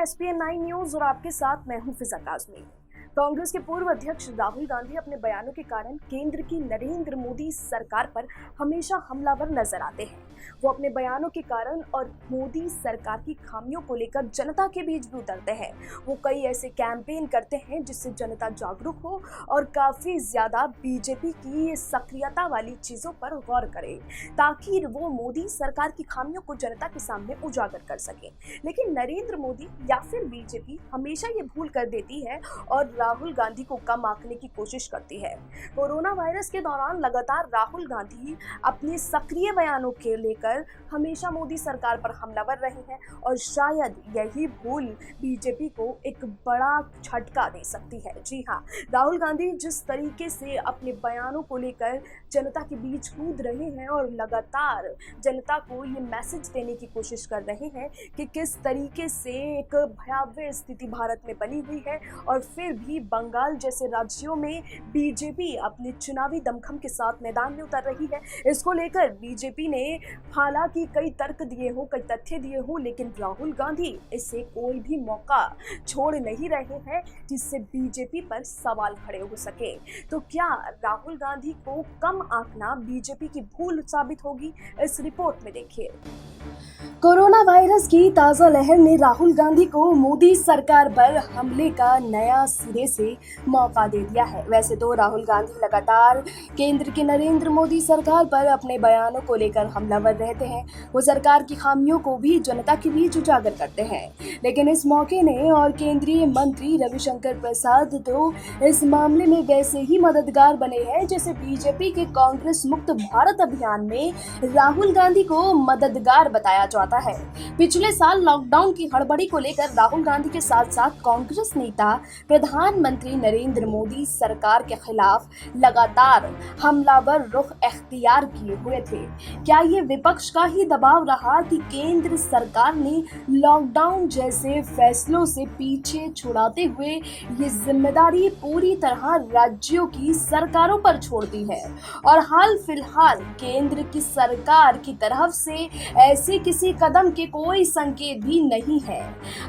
SPN 9 news और आपके साथ मैं हूं फिजा काज़मी। कांग्रेस के पूर्व अध्यक्ष राहुल गांधी अपने बयानों के कारण केंद्र की नरेंद्र मोदी सरकार पर हमेशा हमलावर नजर आते हैं। वो अपने बयानों के कारण और मोदी सरकार की खामियों को लेकर जनता के बीच भी उतरते हैं। वो कई ऐसे कैंपेन करते हैं जिससे जनता जागरूक हो और काफी ज्यादा बीजेपी की सक्रियता वाली चीजों पर गौर करे, ताकि वो मोदी सरकार की खामियों को जनता के सामने उजागर कर सके। लेकिन नरेंद्र मोदी या फिर बीजेपी हमेशा ये भूल कर देती है और राहुल गांधी को कम आंकने की कोशिश करती है। कोरोना वायरस के दौरान लगातार राहुल गांधी अपने सक्रिय बयानों के लेकर हमेशा मोदी सरकार पर हमलावर रहे हैं और शायद यही भूल बीजेपी को एक बड़ा झटका दे सकती है। जी हाँ, राहुल गांधी जिस तरीके से अपने बयानों को लेकर जनता के बीच कूद रहे हैं और लगातार जनता को ये मैसेज देने की कोशिश कर रहे हैं कि किस तरीके से एक भयावह स्थिति भारत में बनी हुई है और फिर भी बंगाल जैसे राज्यों में बीजेपी अपने चुनावी दमखम के साथ मैदान में उतर रही है। इसको लेकर बीजेपी ने हालांकि कई तर्क दिए हों, कई तथ्य दिए हों, लेकिन राहुल गांधी इससे कोई भी मौका छोड़ नहीं रहे हैं जिससे बीजेपी पर सवाल खड़े हो सके। तो क्या राहुल गांधी को कम आंकना बीजेपी की भूल साबित होगी? इस रिपोर्ट में देखिए। कोरोना वायरस की ताज़ा लहर ने राहुल गांधी को मोदी सरकार पर हमले का नया सिरे से मौका दे दिया है। वैसे तो राहुल गांधी लगातार केंद्र की नरेंद्र मोदी सरकार पर अपने बयानों को लेकर हमलावर रहते हैं। वो सरकार की खामियों को भी जनता के बीच उजागर करते हैं, लेकिन इस मौके ने और केंद्रीय मंत्री रविशंकर प्रसाद तो इस मामले में वैसे ही मददगार बने हैं जैसे बीजेपी के कांग्रेस मुक्त भारत अभियान में राहुल गांधी को मददगार बताया जाता है। पिछले साल लॉकडाउन की हड़बड़ी को लेकर राहुल गांधी के साथ साथ कांग्रेस नेता प्रधानमंत्री नरेंद्र मोदी सरकार के खिलाफ लगातार हमलावर रुख अख्तियार किए हुए थे। क्या ये विपक्ष का ही दबाव रहा कि केंद्र सरकार ने लॉकडाउन जैसे फैसलों से पीछे छुड़ाते हुए ये जिम्मेदारी पूरी तरह राज्यों की सरकारों पर छोड़ दी है और हाल फिलहाल केंद्र की सरकार की तरफ से ऐसे किसी कदम के कोई संकेत भी नहीं है?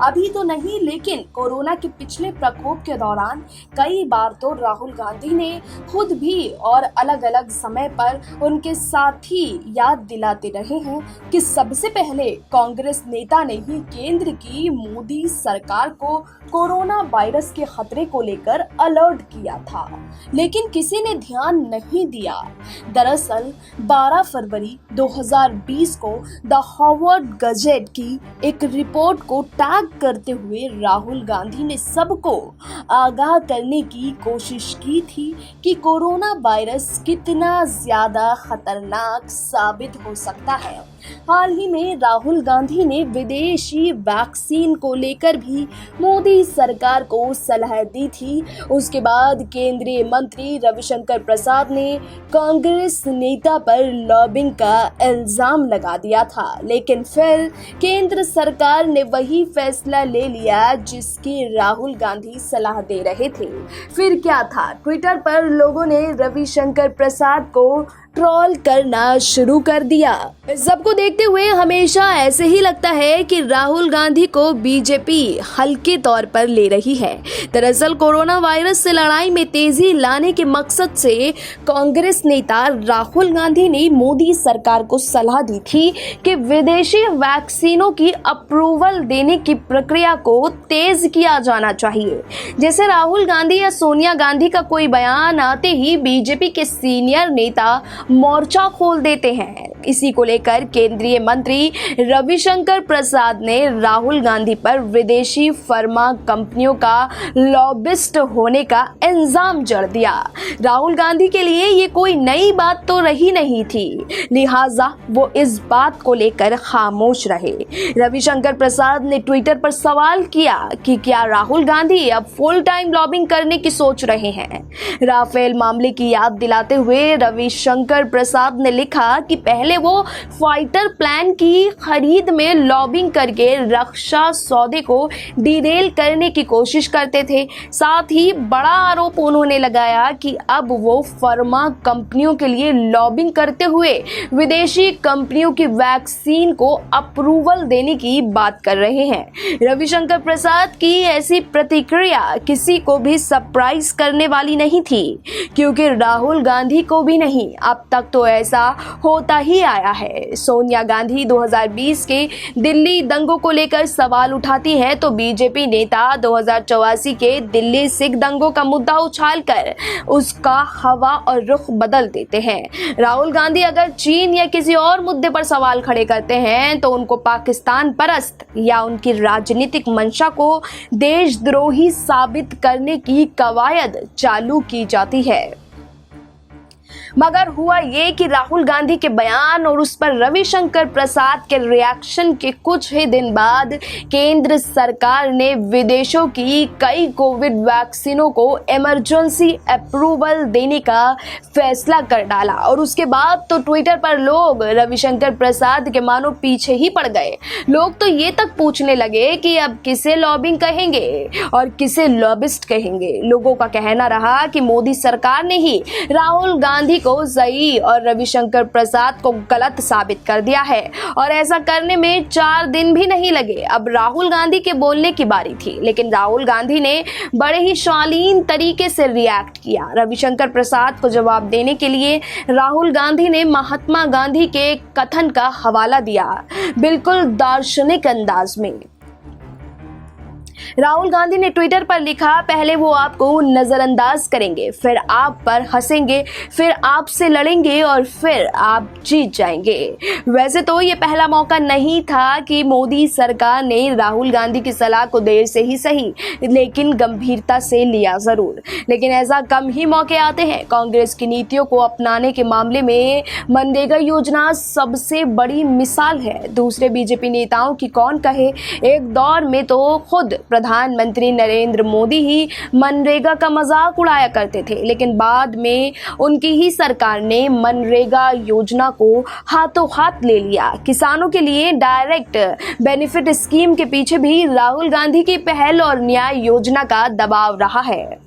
अभी तो नहीं, लेकिन कोरोना के पिछले प्रकोप के दौरान कई बार तो राहुल गांधी ने खुद भी और अलग अलग समय पर उनके साथी याद दिलाते रहे हैं कि सबसे पहले कांग्रेस नेता ने ही केंद्र की मोदी सरकार को कोरोना वायरस के खतरे को लेकर अलर्ट किया था, लेकिन किसी ने ध्यान नहीं दिया। दरअसल 12 फरवरी 2020 को द हार्वर्ड गजेट की एक रिपोर्ट को टैग करते हुए राहुल गांधी ने सबको आगाह करने की कोशिश की थी कि कोरोना वायरस कितना ज्यादा खतरनाक साबित हो सकता है। हाल ही में राहुल गांधी ने विदेशी वैक्सीन को लेकर भी मोदी सरकार को सलाह दी थी। उसके बाद केंद्रीय मंत्री रविशंकर प्रसाद ने कांग्रेस नेता पर लॉबिंग का इल्जाम लगा दिया था, लेकिन फिर केंद्र सरकार ने वही फैसला ले लिया जिसकी राहुल गांधी सलाह दे रहे थे। फिर क्या था, ट्विटर पर लोगों ने रविशंकर प्रसाद को ट्रोल करना शुरू कर दिया। सबको देखते हुए हमेशा ऐसे ही लगता है कि राहुल गांधी को बीजेपी हल्के तौर पर ले रही है। दरअसल कोरोना वायरस से लड़ाई में तेजी लाने के मकसद से कांग्रेस नेता राहुल गांधी ने मोदी सरकार को सलाह दी थी कि विदेशी वैक्सीनों की अप्रूवल देने की प्रक्रिया को तेज किया जाना चाहिए। जैसे राहुल गांधी या सोनिया गांधी का कोई बयान आते ही बीजेपी के सीनियर नेता मोर्चा खोल देते हैं। इसी को लेकर केंद्रीय मंत्री रविशंकर प्रसाद ने राहुल गांधी पर विदेशी फार्मा कंपनियों का लॉबिस्ट होने का इल्जाम जड़ दिया। राहुल गांधी के लिए ये कोई नई बात तो रही नहीं थी, लिहाजा वो इस बात को लेकर खामोश रहे। रविशंकर प्रसाद ने ट्विटर पर सवाल किया कि क्या राहुल गांधी अब फुल टाइम लॉबिंग करने की सोच रहे हैं। राफेल मामले की याद दिलाते हुए रविशंकर रविशंकर प्रसाद ने लिखा कि पहले वो फाइटर प्लान की खरीद में लॉबिंग करके रक्षा सौदे को डिरेल करने की कोशिश करते थे। साथ ही बड़ा आरोप उन्होंने लगाया कि अब वो फार्मा कंपनियों के लिए लॉबिंग करते हुए विदेशी कंपनियों की वैक्सीन को अप्रूवल देने की बात कर रहे हैं। रविशंकर प्रसाद की ऐसी प्रतिक्रिया किसी को भी सरप्राइज करने वाली नहीं थी, क्योंकि राहुल गांधी को भी नहीं, अब तक तो ऐसा होता ही आया है। सोनिया गांधी 2020 के दिल्ली दंगों को लेकर सवाल उठाती है तो बीजेपी नेता 2084 के दिल्ली सिख दंगों का मुद्दा उछालकर उसका हवा और रुख बदल देते हैं। राहुल गांधी अगर चीन या किसी और मुद्दे पर सवाल खड़े करते हैं तो उनको पाकिस्तान परस्त या उनकी राजनीतिक मंशा को देशद्रोही साबित करने की कवायद चालू की जाती है। मगर हुआ ये कि राहुल गांधी के बयान और उस पर रविशंकर प्रसाद के रिएक्शन के कुछ ही दिन बाद केंद्र सरकार ने विदेशों की कई कोविड वैक्सीनों को इमरजेंसी अप्रूवल देने का फैसला कर डाला और उसके बाद तो ट्विटर पर लोग रविशंकर प्रसाद के मानो पीछे ही पड़ गए। लोग तो ये तक पूछने लगे कि अब किसे लॉबिंग कहेंगे और किसे लॉबिस्ट कहेंगे। लोगों का कहना रहा कि मोदी सरकार ने ही राहुल गांधी को सही और रविशंकर प्रसाद को गलत साबित कर दिया है और ऐसा करने में 4 दिन भी नहीं लगे। अब राहुल गांधी के बोलने की बारी थी, लेकिन राहुल गांधी ने बड़े ही शालीन तरीके से रिएक्ट किया। रविशंकर प्रसाद को जवाब देने के लिए राहुल गांधी ने महात्मा गांधी के कथन का हवाला दिया, बिल्कुल दार्शनिक अंदाज में। राहुल गांधी ने ट्विटर पर लिखा, पहले वो आपको नजरअंदाज करेंगे, फिर आप पर हंसेंगे, फिर आपसे लड़ेंगे और फिर आप जीत जाएंगे। वैसे तो ये पहला मौका नहीं था कि मोदी सरकार ने राहुल गांधी की सलाह को देर से ही सही लेकिन गंभीरता से लिया जरूर, लेकिन ऐसा कम ही मौके आते हैं। कांग्रेस की नीतियों को अपनाने के मामले में मनरेगा योजना सबसे बड़ी मिसाल है। दूसरे बीजेपी नेताओं की कौन कहे, एक दौर में तो खुद प्रधानमंत्री नरेंद्र मोदी ही मनरेगा का मजाक उड़ाया करते थे, लेकिन बाद में उनकी ही सरकार ने मनरेगा योजना को हाथों हाथ ले लिया। किसानों के लिए डायरेक्ट बेनिफिट स्कीम के पीछे भी राहुल गांधी की पहल और न्याय योजना का दबाव रहा है।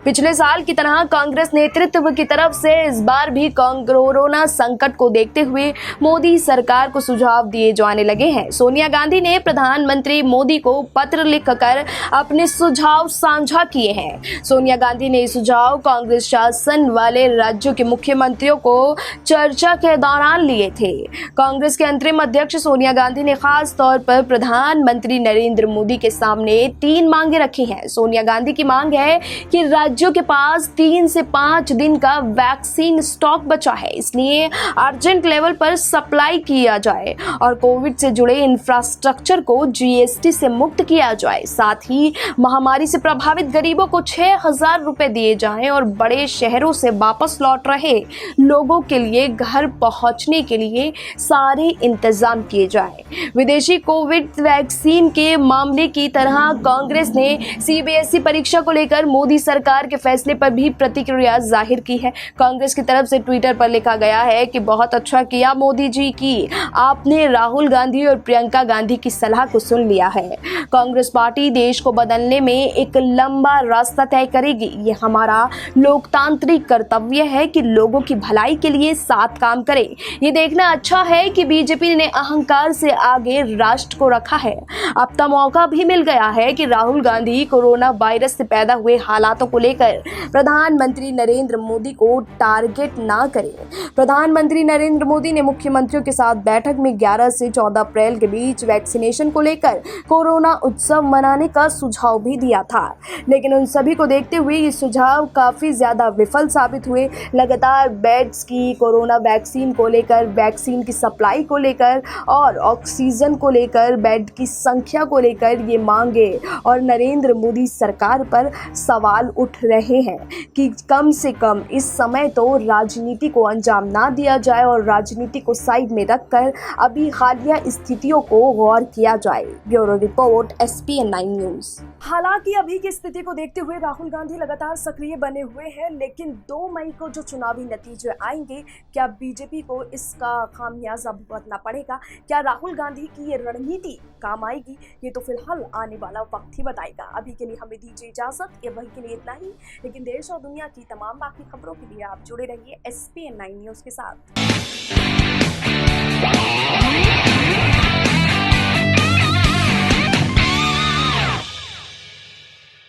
पिछले साल की तरह कांग्रेस नेतृत्व की तरफ से इस बार भी कोरोना संकट को देखते हुए मोदी सरकार को सुझाव दिए जाने लगे हैं। सोनिया गांधी ने प्रधानमंत्री मोदी को पत्र लिखकर अपने सुझाव साझा किए हैं। सोनिया गांधी ने सुझाव कांग्रेस शासन वाले राज्यों के मुख्यमंत्रियों को चर्चा के दौरान लिए थे। कांग्रेस के अंतरिम अध्यक्ष सोनिया गांधी ने खास तौर पर प्रधानमंत्री नरेंद्र मोदी के सामने 3 मांगे रखी हैं। सोनिया गांधी की मांग है कि राज्यों के पास 3 से 5 दिन का वैक्सीन स्टॉक बचा है, इसलिए अर्जेंट लेवल पर सप्लाई किया जाए और कोविड से जुड़े इंफ्रास्ट्रक्चर को जीएसटी से मुक्त किया जाए। साथ ही महामारी से प्रभावित गरीबों को 6,000 रुपए दिए जाएं और बड़े शहरों से वापस लौट रहे लोगों के लिए घर पहुंचने के लिए सारे इंतजाम किए जाएं। विदेशी कोविड वैक्सीन के मामले की तरह कांग्रेस ने सीबीएसई परीक्षा को लेकर मोदी सरकार के फैसले पर भी प्रतिक्रिया जाहिर की है। कांग्रेस की तरफ से ट्विटर पर लिखा गया है कि बहुत अच्छा किया मोदी जी की आपने राहुल गांधी और प्रियंका गांधी की सलाह को सुन लिया है। कांग्रेस पार्टी देश को बदलने में एक लंबा रास्ता तय करेगी। ये हमारा लोकतांत्रिक कर्तव्य है कि लोगों की भलाई के लिए साथ काम करें। ये देखना अच्छा है कि बीजेपी ने अहंकार से आगे राष्ट्र को रखा है। अब तो मौका भी मिल गया है कि राहुल गांधी कोरोना वायरस से पैदा हुए हालातों को लेकर प्रधानमंत्री नरेंद्र मोदी को टारगेट ना करें। प्रधानमंत्री नरेंद्र मोदी ने मुख्यमंत्रियों के साथ बैठक में 11 से 14 अप्रैल के बीच वैक्सीनेशन को लेकर कोरोना उत्सव मनाने का सुझाव भी दिया था, लेकिन उन सभी को देखते हुए ये सुझाव काफी ज्यादा विफल साबित हुए। लगातार बेड्स की, कोरोना वैक्सीन को लेकर, वैक्सीन की सप्लाई को लेकर और ऑक्सीजन को लेकर, बेड की संख्या को लेकर ये मांगे और नरेंद्र मोदी सरकार पर सवाल उठ रहे हैं कि कम से कम इस समय तो राजनीति को अंजाम ना दिया जाए और राजनीति को साइड में रखकर अभी हालिया स्थितियों को गौर किया जाए। Bureau report SPN9 news. हालांकि अभी की स्थिति को देखते हुए राहुल गांधी लगातार सक्रिय बने हुए हैं, लेकिन 2 मई को जो चुनावी नतीजे आएंगे, क्या बीजेपी को इसका खामियाजा भुगतना पड़ेगा? क्या राहुल गांधी की ये रणनीति काम आएगी? ये तो फिलहाल आने वाला वक्त ही बताएगा। अभी के लिए हमें दीजिए इजाजत, ये वही के लिए इतना ही। लेकिन देश और दुनिया की तमाम बाकी खबरों के लिए आप जुड़े रहिए SPN9 न्यूज के साथ।